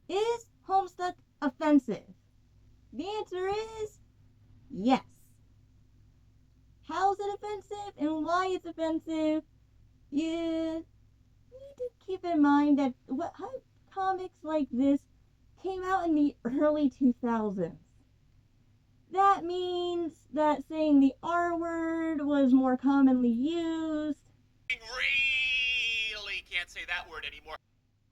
Is Homestuck offensive? The answer is yes. How's it offensive and why it's offensive? You need to keep in mind that how comics like this came out in the early 2000s. That means that saying the R word was more commonly used, Really can't say that word anymore.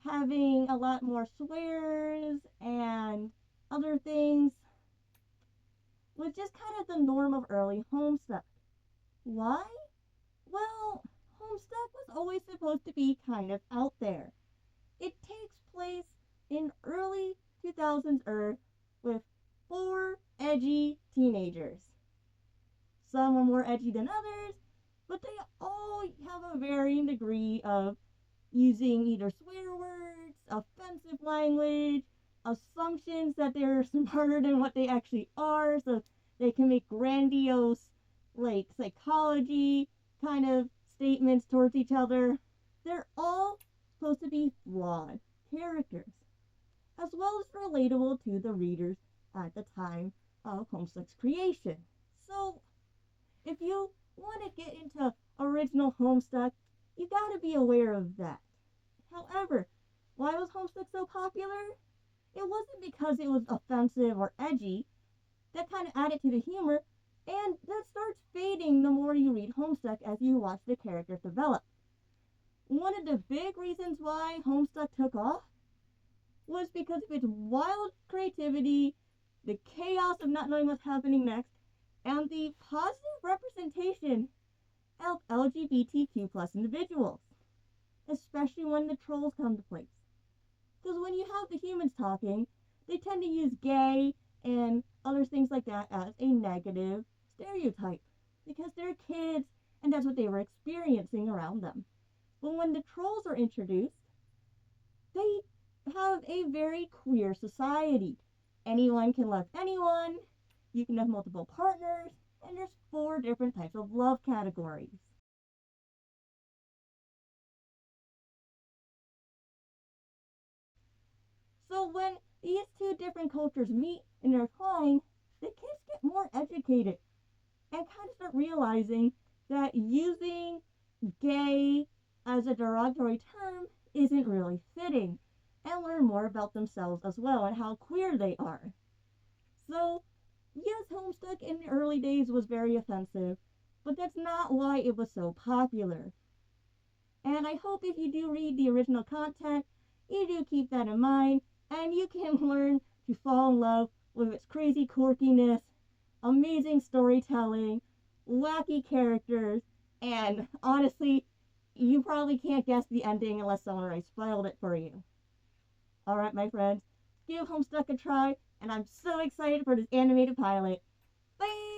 having a lot more swears and other things was just kind of the norm of early Homestuck. Why? Well, Homestuck was always supposed to be kind of out there. It takes place in early 2000s Earth with four edgy teenagers. Some are more edgy than others, but they all have a varying degree of using either swear words, offensive language, assumptions that they're smarter than what they actually are, so they can make grandiose, like, psychology kind of statements towards each other. They're all supposed to be flawed characters, as well as relatable to the readers at the time of Homestuck's creation. So, if you want to get into original Homestuck, you gotta be aware of that. However, why was Homestuck so popular? It wasn't because it was offensive or edgy. That kind of added to the humor, and that starts fading the more you read Homestuck as you watch the characters develop. One of the big reasons why Homestuck took off was because of its wild creativity, the chaos of not knowing what's happening next, and the positive representation of LGBTQ plus individuals, especially when the trolls come to place. Because when you have the humans talking, they tend to use gay and other things like that as a negative stereotype because they're kids and that's what they were experiencing around them. But when the trolls are introduced, they have a very queer society. Anyone can love anyone, you can have multiple partners, and there's four different types of love categories. So when these two different cultures meet and intertwine, the kids get more educated and kind of start realizing that using gay as a derogatory term isn't really fitting and learn more about themselves as well and how queer they are. So, yes, Homestuck in the early days was very offensive, but that's not why it was so popular. And I hope if you do read the original content, you do keep that in mind and you can learn to fall in love with its crazy quirkiness, amazing storytelling, wacky characters, and honestly, you probably can't guess the ending unless someone already spoiled it for you. Alright, my friends, give Homestuck a try, and I'm so excited for this animated pilot. Bye!